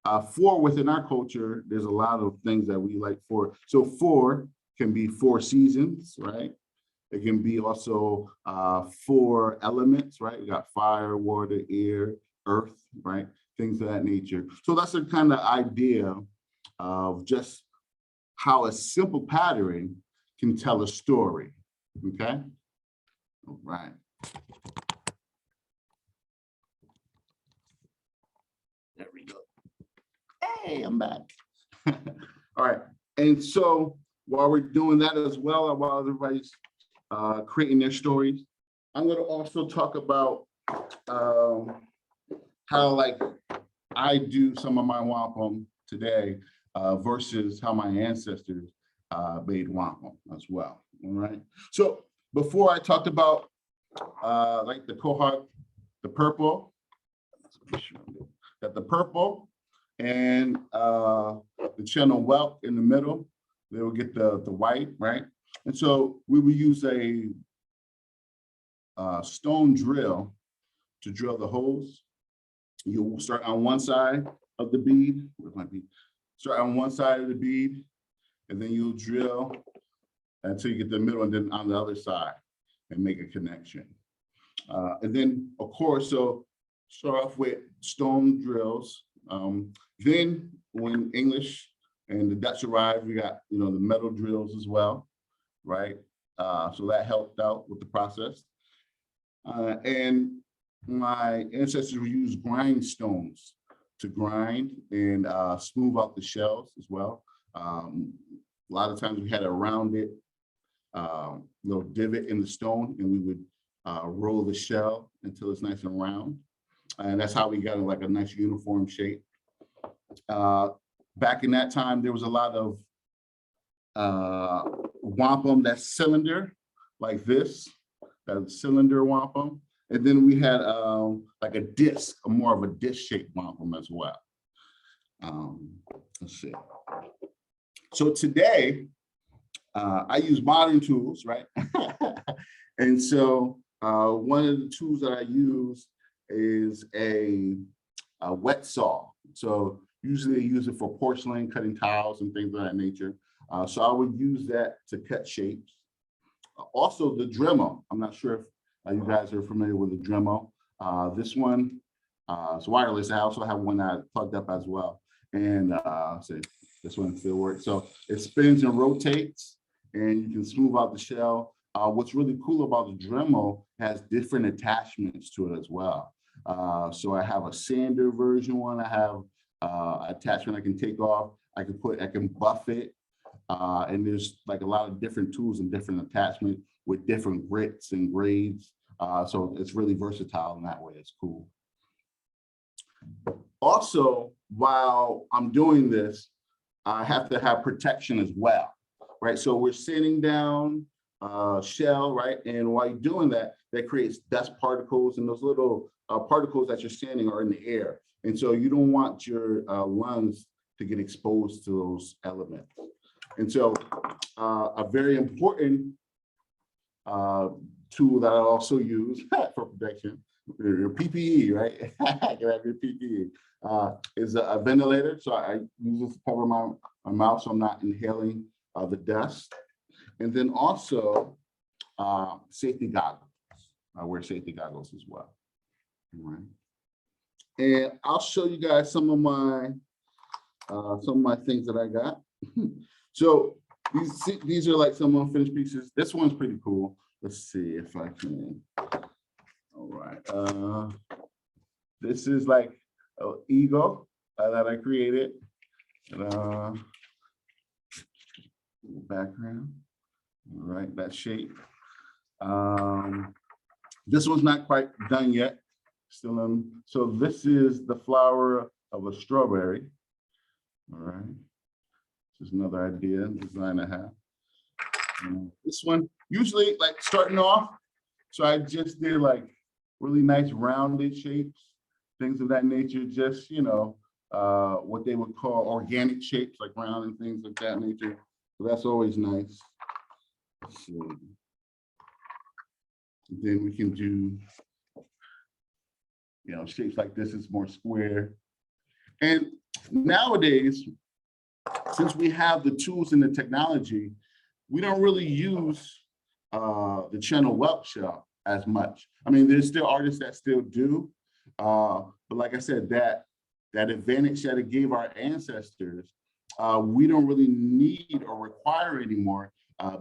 4 within our culture, there's a lot of things that we like 4. So 4 can be 4 seasons, right? It can be also 4 elements, right? We got fire, water, air, earth, right? Things of that nature. So that's the kind of idea of just how a simple pattern can tell a story, okay? All right. There we go. Hey, I'm back. All right, and so while we're doing that as well, while everybody's creating their stories, I'm going to also talk about how like I do some of my wampum today versus how my ancestors made wampum as well. All right. So before I talked about like the cohort, the purple, got the purple and the channel whelk in the middle. They will get the white, right? And so we will use a stone drill to drill the holes. You'll start on one side of the bead. Where might be? Start on one side of the bead, and then you'll drill until you get the middle, and then on the other side, and make a connection. And then, of course, so start off with stone drills. Then, when English and the Dutch arrived, we got the metal drills as well, right? So that helped out with the process. And my ancestors would use grindstones to grind and smooth out the shells as well. A lot of times we had a rounded little divot in the stone, and we would roll the shell until it's nice and round. And that's how we got like a nice uniform shape. Back in that time, there was a lot of wampum that's cylinder, like this, that's cylinder wampum. And then we had like a disc, more of a disc-shaped wampum as well. Let's see. So today, I use modern tools, right? And so one of the tools that I use is a wet saw. So usually I use it for porcelain, cutting tiles and things of that nature. So I would use that to cut shapes. Also the Dremel. I'm not sure if you guys are familiar with the Dremel. This one is wireless. I also have one that I plugged up as well. And so this one still works. So it spins and rotates, and you can smooth out the shell. What's really cool about the Dremel has different attachments to it as well. So I have a sander version one. I have attachment I can take off. I can buff it. And there's like a lot of different tools and different attachments with different grits and grades. So it's really versatile in that way. It's cool. Also, while I'm doing this, I have to have protection as well, right? So we're sanding down shell, right? And while you're doing that, that creates dust particles, and those little particles that you're sanding are in the air. And so you don't want your lungs to get exposed to those elements. And so a very important tool that I also use for protection, your PPE, right? You have your PPE, is a ventilator. So I use this to cover my mouth so I'm not inhaling the dust. And then also safety goggles. I wear safety goggles as well. All right. And I'll show you guys some of my things that I got. So these are like some unfinished pieces. This one's pretty cool. Let's see if I can. All right. This is like an eagle that I created. Background. All right, that shape. This one's not quite done yet. Still in. So this is the flower of a strawberry. All right. This is another idea, design I have. This one, usually like starting off, so I just did like really nice rounded shapes, things of that nature, just, you know, what they would call organic shapes, like round and things of that nature. So that's always nice. So then we can do, you know, shapes like this is more square. And nowadays, since we have the tools and the technology, we don't really use the channel whelk shell as much. I mean, there's still artists that still do, but like I said, that advantage that it gave our ancestors, we don't really need or require anymore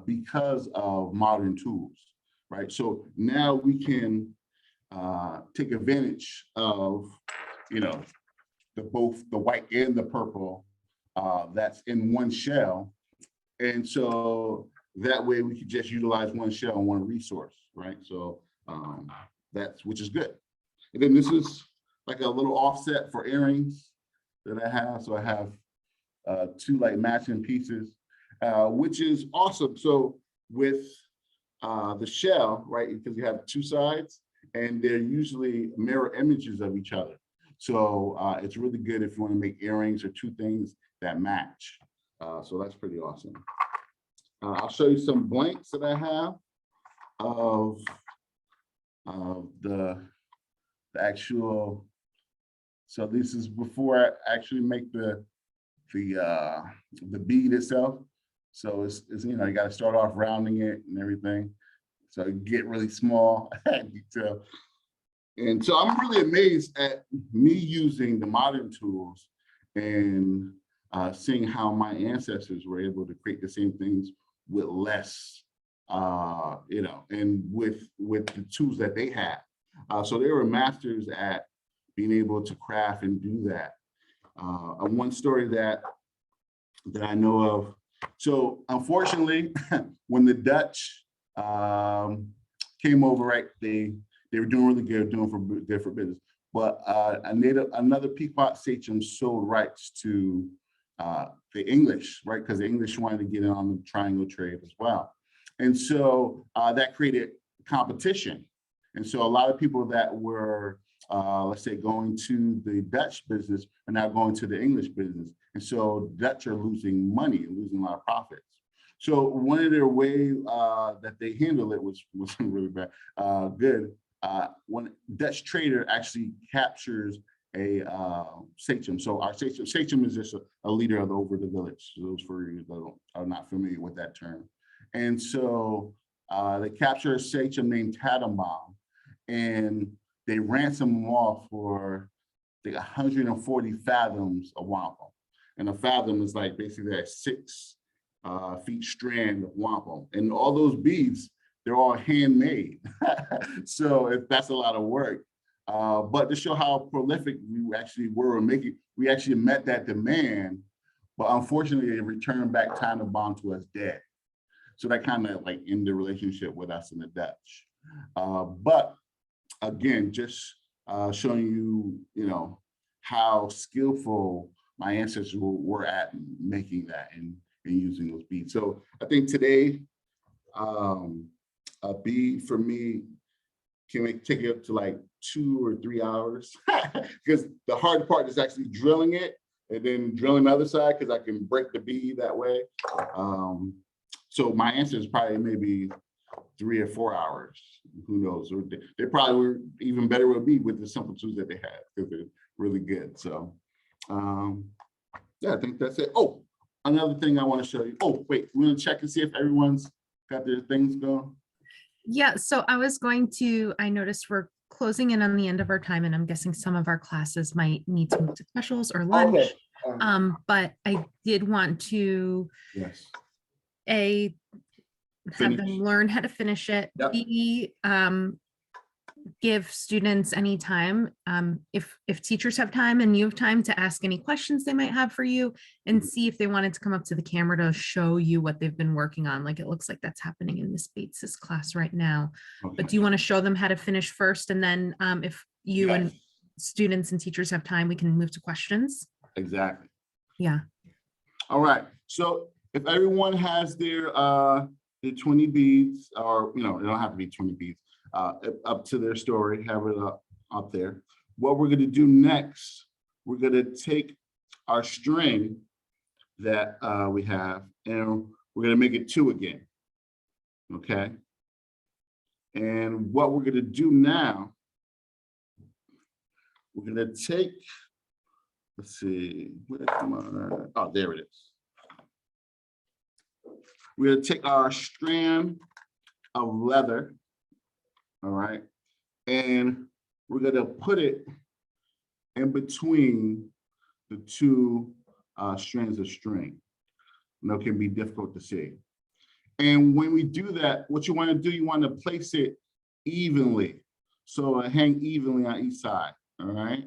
because of modern tools, right? So now we can take advantage of, you know, both the white and the purple that's in one shell. And so that way we could just utilize one shell and one resource, right? So which is good. And then this is like a little offset for earrings that I have. So I have two like matching pieces, which is awesome. So with the shell, right, because you have two sides and they're usually mirror images of each other. So it's really good if you want to make earrings or two things that match. So that's pretty awesome. I'll show you some blanks that I have of the actual. So this is before I actually make the bead itself. So it's you know, you got to start off rounding it and everything. So it get really small detail. And so I'm really amazed at me using the modern tools and seeing how my ancestors were able to create the same things with less, you know, and with the tools that they had. So they were masters at being able to craft and do that. One story that I know of. So unfortunately, when the Dutch came over, right, they were doing really good, good for business. But another Pequot sachem sold rights to the English, right? Because the English wanted to get in on the triangle trade as well. And so that created competition. And so a lot of people that were, let's say, going to the Dutch business are now going to the English business. And so Dutch are losing money, losing a lot of profits. So one of their ways that they handle it was really bad, good. When Dutch trader actually captures a sachem. So our sachem is just a leader of over the village. So those for you that are not familiar with that term. And so they capture a sachem named Tannenbaum, and they ransom him off for I think 140 fathoms of wampum. And a fathom is like basically a 6 feet strand of wampum. And all those beads, they're all handmade. So that's a lot of work. But to show how prolific we actually were making, we actually met that demand, but unfortunately they returned back Tannenbaum to us dead. So that kind of like ended the relationship with us and the Dutch. But again, just showing you, how skillful my ancestors were at making that and using those beads. So I think today, a bead for me can take it up to like 2 or 3 hours because the hard part is actually drilling it and then drilling the other side because I can break the bead that way. So my answer is probably maybe 3 or 4 hours. Who knows? Or they probably were even better with bead with the simple tools that they had because they're really good. So yeah, I think that's it. Oh, another thing I want to show you. Oh, wait, we're gonna check and see if everyone's got their things going. Yeah, so I noticed we're closing in on the end of our time, and I'm guessing some of our classes might need to move to specials or lunch. Okay. But I did want to Yes. have Finish. them learn how to finish it. Yep. B, give students any time, if teachers have time and you have time, to ask any questions they might have for you, and see if they wanted to come up to the camera to show you what they've been working on. Like it looks like that's happening in Miss Bates's class right now. Okay. But do you want to show them how to finish first, and then if you Yes. and students and teachers have time, we can move to questions? Exactly. Yeah. All right. So if everyone has their 20 beads, or it don't have to be 20 beads, up to their story, have it up there. What we're going to do next, we're going to take our string that we have, and we're going to make it 2 again. Okay. And what we're going to do now, we're going to take, let's see, oh, there it is. We're going to take our strand of leather, all right, and we're going to put it in between the 2 strands of string. It can be difficult to see. And when we do that, what you want to do, you want to place it evenly, so it hang evenly on each side, all right?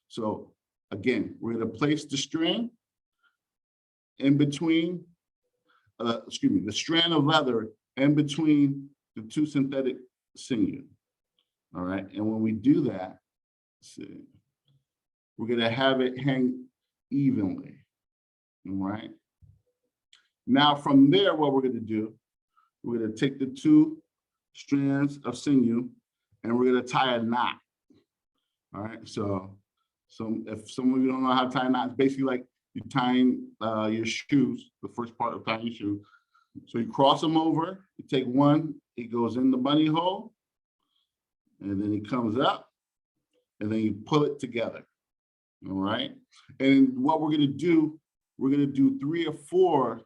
So again, we're going to place the string in between, the strand of leather in between the 2 synthetic sinew, all right? And when we do that, let's see, we're going to have it hang evenly, all right? Now from there, what we're going to do, we're going to take the 2 strands of sinew and we're going to tie a knot, all right? So if some of you don't know how to tie a knot, it's basically like you're tying your shoes, the first part of tying your shoe. So you cross them over, you take one, it goes in the bunny hole, and then it comes up, and then you pull it together, all right? And what we're gonna do, we're gonna do 3 or 4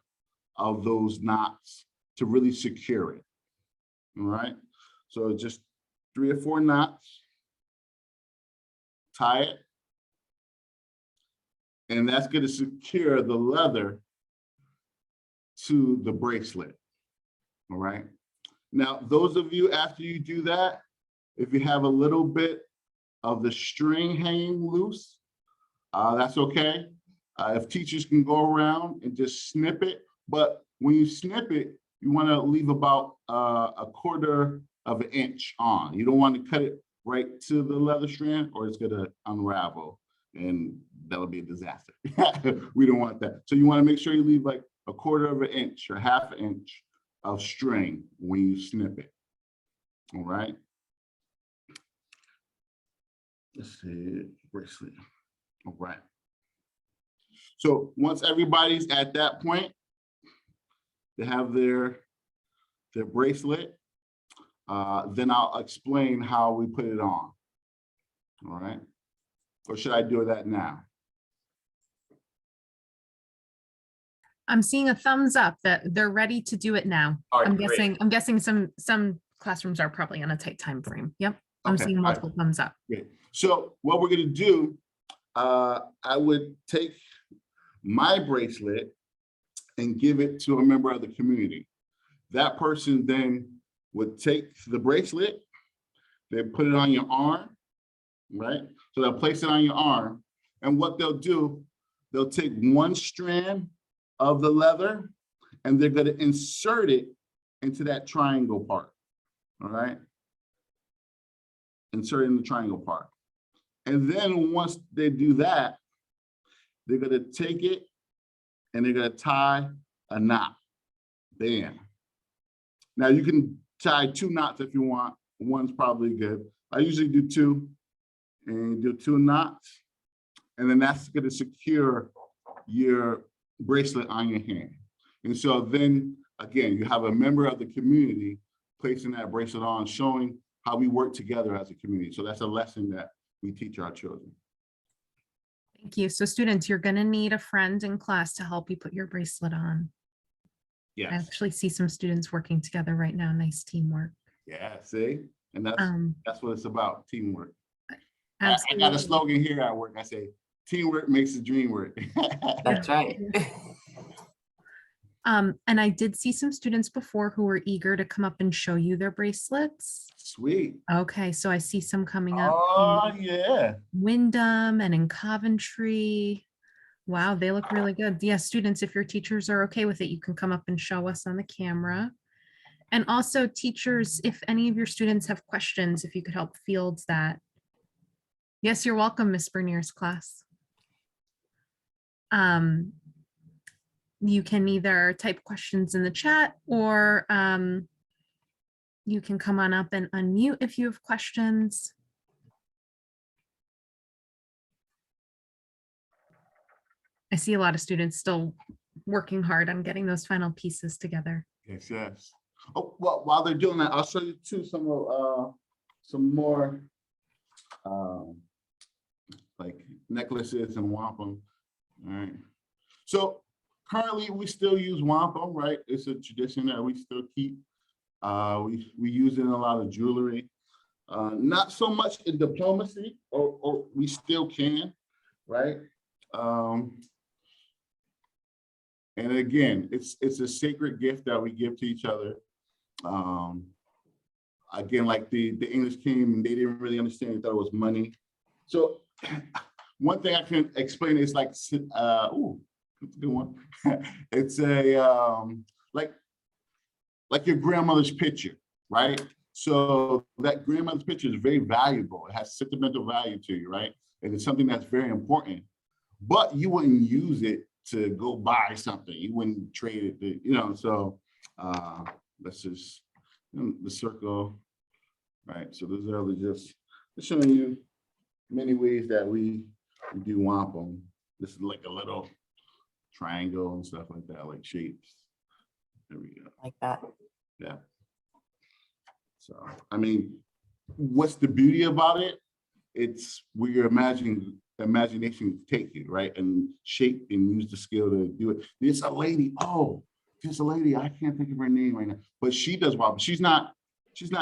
of those knots to really secure it, all right? So just 3 or 4 knots, tie it, and that's gonna secure the leather to the bracelet, all right? Now, those of you, after you do that, if you have a little bit of the string hanging loose, that's okay. If teachers can go around and just snip it, but when you snip it, you wanna leave about a 1/4 of an inch on. You don't want to cut it right to the leather strand or it's gonna unravel and that'll be a disaster. We don't want that. So you wanna make sure you leave like a 1/4 of an inch or 1/2 inch of string when you snip it, all right? let's see, bracelet. All right. So once everybody's at that point, they have their bracelet, then I'll explain how we put it on. All right. Or should I do that now? I'm seeing a thumbs up that they're ready to do it now. All right, great. I'm guessing some classrooms are probably on a tight time frame. Yep. I'm Okay, seeing all right. multiple thumbs up. Great. So what we're gonna do, I would take my bracelet and give it to a member of the community. That person then would take the bracelet, they put it on your arm, right? So they'll place it on your arm, and what they'll do, they'll take one strand of the leather and they're gonna insert it into that triangle part, all right? Insert it in the triangle part. And then once they do that, they're gonna take it and they're gonna tie a knot. Bam. Now you can tie 2 knots if you want. One's probably good. I usually do 2, and do 2 knots. And then that's gonna secure your bracelet on your hand. And so then, again, you have a member of the community placing that bracelet on, showing how we work together as a community. So that's a lesson that we teach our children. Thank you. So students, you're going to need a friend in class to help you put your bracelet on. I Yes. actually see some students working together right now. Nice teamwork. Yeah, see? And that's what it's about, teamwork. I got a Absolutely. slogan here at work. I say, teamwork makes the dream work. That's right. And I did see some students before who were eager to come up and show you their bracelets. Sweet. Okay, so I see some coming up Oh, in yeah. Wyndham and in Coventry. Wow, they look really good. Yes, students, if your teachers are okay with it, you can come up and show us on the camera. And also teachers, if any of your students have questions, if you could help field that. Yes, you're welcome, Miss Bernier's class. You can either type questions in the chat or you can come on up and unmute if you have questions. I see a lot of students still working hard on getting those final pieces together. Yes, yes. Oh, well, while they're doing that, I'll show you too some more like necklaces and wampum. All right. So currently we still use wampum, right? It's a tradition that we still keep. We use it in a lot of jewelry. Not so much in diplomacy, or we still can, right? And again, it's a sacred gift that we give to each other. Again, like the English came and they didn't really understand, they thought it was money. So one thing I can explain is like, ooh, that's a good one. It's a, like your grandmother's picture, right? So that grandmother's picture is very valuable. It has sentimental value to you, right? And it's something that's very important, but you wouldn't use it to go buy something. You wouldn't trade it, you know, so let's just, the circle, right? So those are just showing you many ways that we do wampum. This is like a little triangle and stuff like that, like shapes. There we go. Like that. Yeah. So, I mean, what's the beauty about it? It's where your imagination take you, right? And shape and use the skill to do it. There's a lady, I can't think of her name right now, but she does wampum. She's not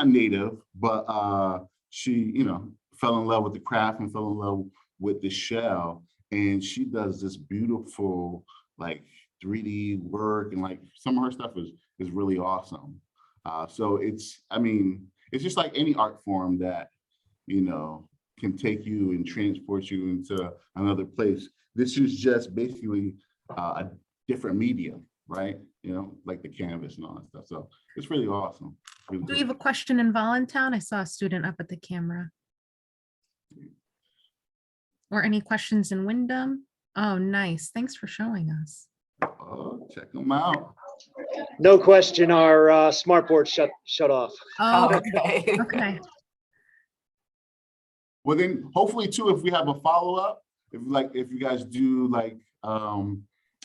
native, but she, you know, fell in love with the craft and fell in love with the shell. And she does this beautiful, like 3D work, and like some of her stuff is really awesome. So it's, I mean, it's just like any art form that, you know, can take you and transport you into another place. This is just basically a different medium, right? You know, like the canvas and all that stuff. So it's really awesome. Really Do we have a question in Voluntown? I saw a student up at the camera. Or any questions in Wyndham? Oh, nice. Thanks for showing us. Oh, check them out. No question, our smartboard shut off. Oh, Okay. okay. Well, then hopefully too, if we have a follow-up, if you guys do like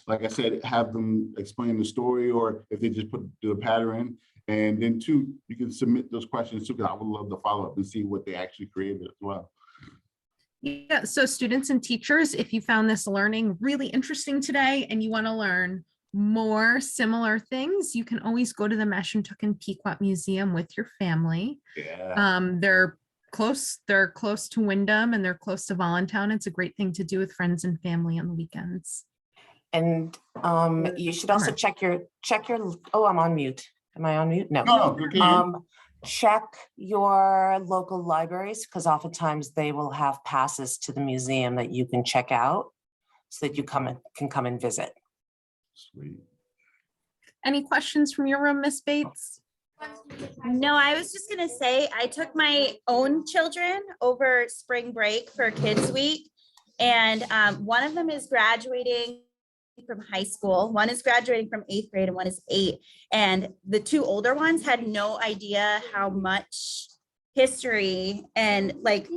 I said, have them explain the story, or if they just do a pattern, and then too, you can submit those questions too, because I would love to follow up and see what they actually created as well. Yeah, so students and teachers, if you found this learning really interesting today and you want to learn more similar things, you can always go to the Mashantucket Pequot Museum with your family. Yeah. They're close to Wyndham and they're close to Voluntown. It's a great thing to do with friends and family on the weekends. And you should also check your, oh, I'm on mute. Am I on mute? No. No, you can. Check your local libraries, because oftentimes they will have passes to the museum that you can check out so that you can come and visit. Sweet. Any questions from your room, Miss Bates? No, I was just gonna say, I took my own children over spring break for Kids Week. And one of them is graduating from high school. One is graduating from 8th grade and one is 8. And the two older ones had no idea how much history and like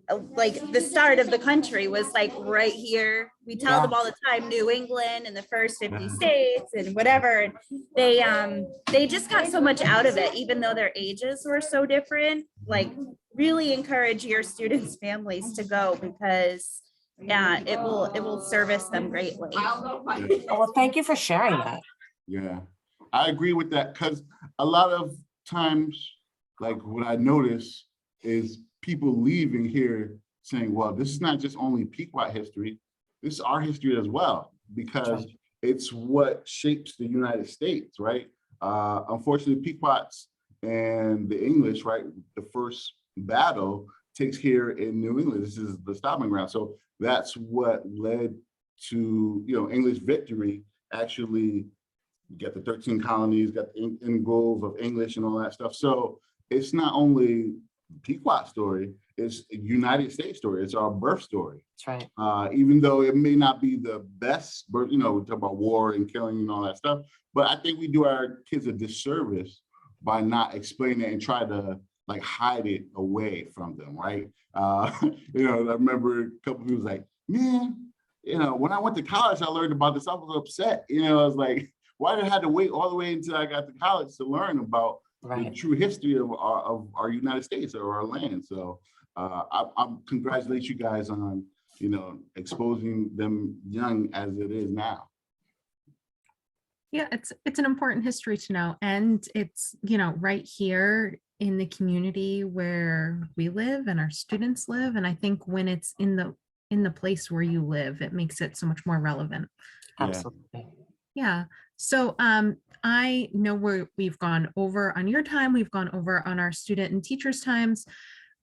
the start of the country was like right here. We tell them all the time, New England and the first 50 states and whatever. And they just got so much out of it, even though their ages were so different. Like, really encourage your students' families to go, because it will service them greatly. Well, thank you for sharing that. Yeah, I agree with that, because a lot of times, like what I notice is people leaving here saying, well, this is not just only Pequot history, this is our history as well, because it's what shapes the United States, right? Unfortunately, Pequots and the English, right, the first battle takes here in New England. This is the stopping ground. So that's what led to, English victory. Actually, you got the 13 colonies, got the engrove of English and all that stuff. So it's not only Pequot story, it's a United States story. It's our birth story. That's right. Even though it may not be the best, but we talk about war and killing and all that stuff. But I think we do our kids a disservice by not explaining it and try to like hide it away from them, right? I remember a couple of people was like, man, when I went to college, I learned about this. I was upset. I was like, why did I have to wait all the way until I got to college to learn about the true history of our United States or our land? So I congratulate you guys on, exposing them young as it is now. Yeah, it's an important history to know. And it's, right here in the community where we live and our students live. And I think when it's in the place where you live, it makes it so much more relevant. Absolutely. Yeah. So I know we've gone over on your time, we've gone over on our student and teachers' times.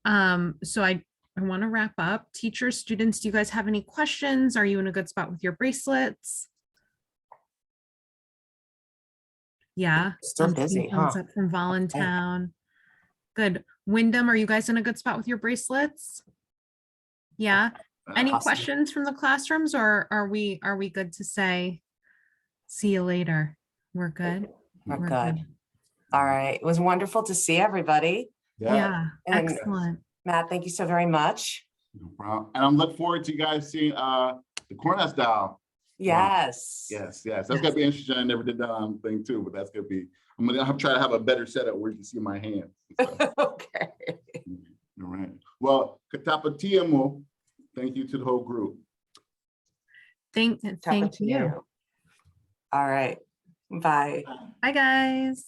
So I want to wrap up. Teachers, students, do you guys have any questions? Are you in a good spot with your bracelets? Yeah. Still I'm seeing busy, thumbs huh? up from Voluntown. Good. Wyndham, are you guys in a good spot with your bracelets? Yeah. Any Awesome. questions from the classrooms, or are we good to say, see you later? We're good. We're good. All right. It was wonderful to see everybody. Yeah. And Excellent. Matt, thank you so very much. No problem. And I'm looking forward to you guys seeing the cornet style. Yes. Yes. That's gonna be interesting. I never did that thing too, but that's gonna be. I'm gonna try to have a better setup where you can see my hands. Okay. All right. Well, Katapa Tiamo. Thank you to the whole group. Thank you. All right. Bye. Bye, guys.